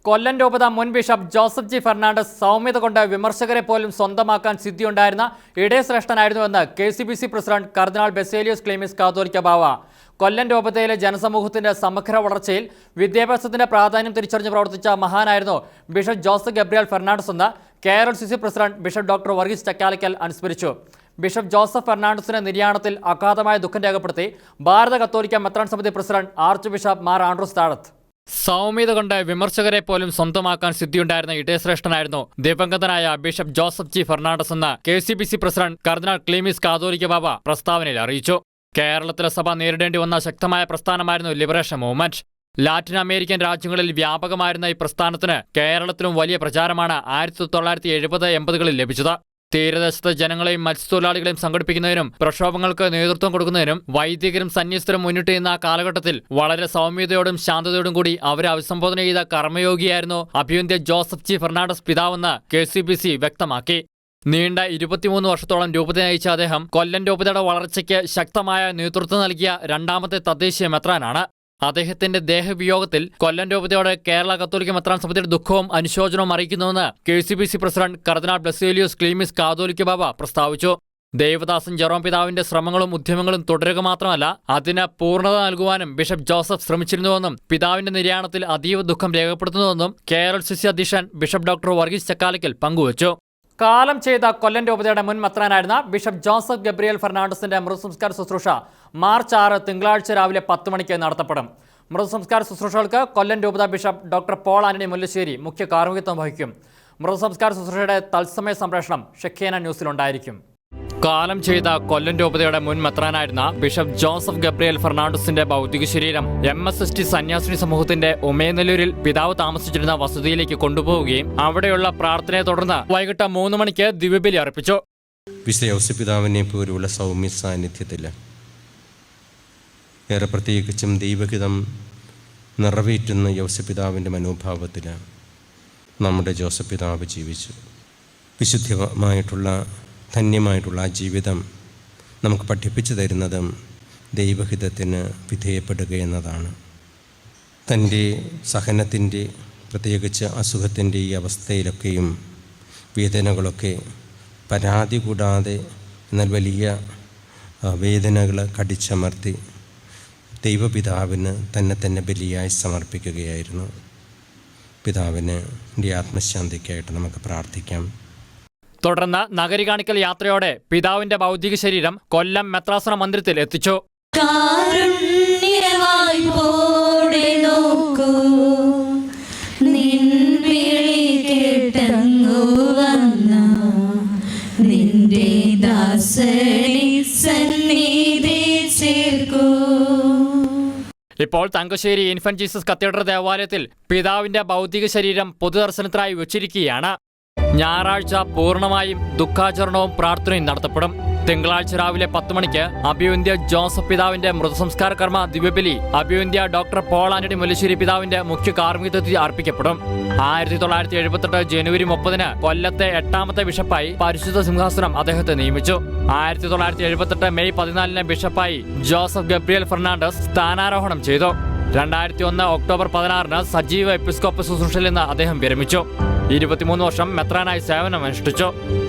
കൊല്ലം രൂപത മുൻ bishop Joseph G Fernandez സൗമ്യത കൊണ്ട് വിമർശകരെ പോലും സ്വന്തമാക്കാൻ സിദ്ധിയുണ്ടായിരുന്ന ഇടയശ്രേഷ്ഠനായിരുന്നുവെന്ന് KCBC പ്രസിഡന്റ് കർദിനാൾ ബസേലിയോസ് ക്ലീമിസ് കാതോലിക്ക ബാവ. കൊല്ലം രൂപതയിലെ ജനസമൂഹത്തിന്റെ സമഗ്ര വളർച്ചയിൽ വിദ്യാഭ്യാസത്തിന്റെ പ്രാധാന്യം തിരിച്ചറിഞ്ഞ് പ്രവർത്തിച്ച മഹാനായിരുന്നു ബിഷപ്പ് ജോസഫ് ഗബ്രിയേൽ ഫെർണാണ്ടസ് എന്ന് KRLCC president bishop doctor Varghese Chakkalakkal അനുസ്മരിച്ചു. ബിഷപ്പ് ജോസഫ് ഫെർണാണ്ടസിന്റെ നിര്യാണത്തിൽ അഗാധമായ ദുഃഖം രേഖപ്പെടുത്തി ഭാരത കത്തോലിക്ക മെത്രാൻ സമിതി president archbishop Mar Andrews Thazhath. സൗമ്യത കൊണ്ട് വിമർശകരെ പോലും സ്വന്തമാക്കാൻ സിദ്ധിയുണ്ടായിരുന്ന ഇടയശ്രേഷ്ഠനായിരുന്നു ദിവംഗതനായ ബിഷപ്പ് ജോസഫ് ജി ഫെർണാണ്ടസ് എന്ന് KCBC പ്രസിഡന്റ് കർദിനാൾ ക്ലീമിസ് കാതോലിക്ക ബാവ പ്രസ്താവനയിൽ അറിയിച്ചു. കേരളത്തിലെ സഭ നേരിടേണ്ടി വന്ന ശക്തമായ പ്രസ്ഥാനമായിരുന്നു ലിബറേഷൻ മൂവ്മെന്റ്. ലാറ്റിൻ അമേരിക്കൻ രാജ്യങ്ങളിൽ വ്യാപകമായിരുന്ന ഈ പ്രസ്ഥാനത്തിന് കേരളത്തിലും വലിയ പ്രചാരമാണ് 1970-80കളിൽ ലഭിച്ചത്. തീരദേശത്തെ ജനങ്ങളെയും മത്സ്യത്തൊഴിലാളികളെയും സംഘടിപ്പിക്കുന്നതിനും പ്രക്ഷോഭങ്ങൾക്ക് നേതൃത്വം കൊടുക്കുന്നതിനും വൈദികരും സന്യസ്തരും മുന്നിട്ട് നിന്ന കാലഘട്ടത്തിൽ വളരെ സൗമ്യതയോടും ശാന്തതയോടും കൂടി അവരെ അഭിസംബോധന ചെയ്ത കർമ്മയോഗിയായിരുന്നു അഭിവന്ദ്യ ജോസഫ് ജി ഫെർണാണ്ടസ് പിതാവെന്ന് KCBC വ്യക്തമാക്കി. നീണ്ട 23 വർഷത്തോളം രൂപത നയിച്ച അദ്ദേഹം കൊല്ലം രൂപതയുടെ വളർച്ചയ്ക്ക് ശക്തമായ നേതൃത്വം നൽകിയ രണ്ടാമത്തെ തദ്ദേശീയ മെത്രാനാണ്. അദ്ദേഹത്തിന്റെ ദേഹവിയോഗത്തിൽ കൊല്ലം രൂപതയോട് കേരള കത്തോലിക്ക മെത്രാൻ സമിതിയുടെ ദുഃഖവും അനുശോചനവും അറിയിക്കുന്നുവെന്ന് KCBC പ്രസിഡന്റ് കർദിനാൾ ബസേലിയോസ് ക്ലീമിസ് കാതോലിക്ക ബാവ പ്രസ്താവിച്ചു. ദേവദാസൻ ജെറോം പിതാവിന്റെ ശ്രമങ്ങളും ഉദ്യമങ്ങളും തുടരുക മാത്രമല്ല, അതിന് പൂർണ്ണത നൽകുവാനും ബിഷപ്പ് ജോസഫ് ശ്രമിച്ചിരുന്നുവെന്നും പിതാവിന്റെ നിര്യാണത്തിൽ അതീവ ദുഃഖം രേഖപ്പെടുത്തുന്നുവെന്നും KRLCC അധ്യക്ഷൻ ബിഷപ്പ് ഡോക്ടർ വർഗീസ് ചക്കാലക്കൽ പങ്കുവച്ചു. കാലം ചെയ്ത കൊല്ലം രൂപതയുടെ മുൻ മെത്രാനായിരുന്ന ബിഷപ്പ് ജോസഫ് ഗബ്രിയേൽ ഫെർണാണ്ടസിന്റെ മൃതസംസ്കാര ശുശ്രൂഷ മാർച്ച് 6 തിങ്കളാഴ്ച രാവിലെ 10 മണിക്ക് നടത്തപ്പെടും. മൃതസംസ്കാര ശുശ്രൂഷകൾക്ക് കൊല്ലം രൂപത bishop doctor Paul Antony Mullassery മുഖ്യ കാർമ്മികത്വം വഹിക്കും. മൃതസംസ്കാര ശുശ്രൂഷയുടെ തത്സമയ സംപ്രേഷണം ഷെഖേന ന്യൂസിലുണ്ടായിരിക്കും. കാലം ചെയ്ത കൊല്ലം രൂപതയുടെ മുൻ മെത്രാനായിരുന്ന ബിഷപ്പ് ജോസഫ് ഗബ്രിയേൽ ഫെർണാണ്ടസിന്റെ ഭൗതിക ശരീരം MSST സന്യാസിനി സമൂഹത്തിന്റെ ഉമയനെല്ലൂരിൽ പിതാവ് താമസിച്ചിരുന്ന വസതിയിലേക്ക് കൊണ്ടുപോവുകയും അവിടെയുള്ള പ്രാർത്ഥനയെ തുടർന്ന് വൈകിട്ട് 3 മണിക്ക് ദിവ്യബലി അർപ്പിച്ചു. വിശുദ്ധ ഔസേപ്പിതാവിനെ പോലുള്ള സൗമ്യ സാന്നിധ്യത്തിൽ ഏറെ പ്രത്യേകിച്ചും ദൈവഹിതം നിറവേറ്റുന്ന ഔസേപ്പിതാവിൻ്റെ മനോഭാവത്തിൽ നമ്മുടെ ജോസഫ് പിതാവ് ജീവിച്ചു. വിശുദ്ധമായിട്ടുള്ള ധന്യമായിട്ടുള്ള ആ ജീവിതം നമുക്ക് പഠിപ്പിച്ചു തരുന്നതും ദൈവഹിതത്തിന് വിധേയപ്പെടുക എന്നതാണ്. തൻ്റെ സഹനത്തിൻ്റെ പ്രത്യേകിച്ച് അസുഖത്തിൻ്റെ ഈ അവസ്ഥയിലൊക്കെയും വേദനകളൊക്കെ പരാതി കൂടാതെ എന്നാൽ വലിയ വേദനകൾ കടിച്ചമർത്തി ദൈവപിതാവിന് തന്നെ ബലിയായി സമർപ്പിക്കുകയായിരുന്നു. പിതാവിന് ആത്മശാന്തിക്കായിട്ട് നമുക്ക് പ്രാർത്ഥിക്കാം. തുടർന്ന് നഗരി കാണിക്കൽ യാത്രയോടെ പിതാവിന്റെ ഭൗതിക ശരീരം കൊല്ലം മെത്രാസന മന്ദിരത്തിൽ എത്തിച്ചു. ഇപ്പോൾ തങ്കശ്ശേരി ഇൻഫന്റ് ജീസസ് കത്തീഡ്രൽ ദേവാലയത്തിൽ പിതാവിന്റെ ഭൗതിക ശരീരം പൊതുദർശനത്തിനായി വെച്ചിരിക്കുകയാണ്. ഞായറാഴ്ച പൂർണ്ണമായും ദുഃഖാചരണവും പ്രാർത്ഥനയും നടത്തപ്പെടും. തിങ്കളാഴ്ച രാവിലെ 10 മണിക്ക് അഭിവന്ദ്യ ജോസഫ് പിതാവിന്റെ മൃതസംസ്കാര കർമ്മ ദിവ്യബലി അഭിവന്ദ്യ ഡോക്ടർ പോൾ ആന്റണി മുല്ലശ്ശേരി പിതാവിന്റെ മുഖ്യ കാർമ്മികത്വത്തിൽ അർപ്പിക്കപ്പെടും. 1978 ജനുവരി 30 കൊല്ലത്തെ 8ാമത്തെ ബിഷപ്പായി പരിശുദ്ധ സിംഹാസനം അദ്ദേഹത്തെ നിയമിച്ചു. 1978 മെയ് 14 ബിഷപ്പായി ജോസഫ് ഗബ്രിയേൽ ഫെർണാണ്ടസ് സ്ഥാനാരോഹണം ചെയ്തു. 2001 ഒക്ടോബർ 16 സജീവ എപ്പിസ്കോപ്പൽ ശുശ്രൂഷയിൽ നിന്ന് അദ്ദേഹം വിരമിച്ചു. 23 വർഷം മെത്രാനായി സേവനമനുഷ്ഠിച്ചു.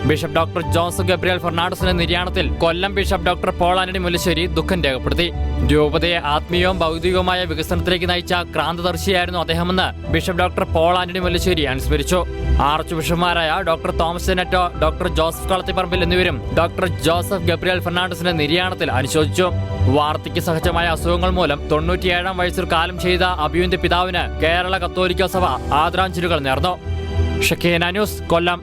ബിഷപ്പ് ഡോക്ടർ ജോസഫ് ഗബ്രിയേൽ ഫെർണാണ്ടസിന്റെ നിര്യാണത്തിൽ Kollam bishop doctor Paul Antony Mullassery ദുഃഖം രേഖപ്പെടുത്തി. രൂപതയെ ആത്മീയവും ഭൗതികവുമായ വികസനത്തിലേക്ക് നയിച്ച ക്രാന്തദർശിയായിരുന്നു അദ്ദേഹമെന്ന് bishop doctor Paul Antony Mullassery അനുസ്മരിച്ചു. ആർച്ച് ബിഷപ്പുമാരായ ഡോക്ടർ തോമസ് സെനറ്റോ, ഡോക്ടർ ജോസഫ് കളത്തിപ്പറമ്പിൽ എന്നിവരും ഡോക്ടർ ജോസഫ് ഗബ്രിയേൽ ഫെർണാണ്ടസിന്റെ നിര്യാണത്തിൽ അനുശോചിച്ചു. വാർദ്ധക്യ സഹജമായ അസുഖങ്ങൾ മൂലം 97 വയസ്സിൽ കാലം ചെയ്ത അഭിവന്ദ്യ പിതാവിന് കേരള കത്തോലിക്ക സഭ ആദരാഞ്ജലികൾ നേർന്നു. ഷെഖേന ന്യൂസ്, കൊല്ലം.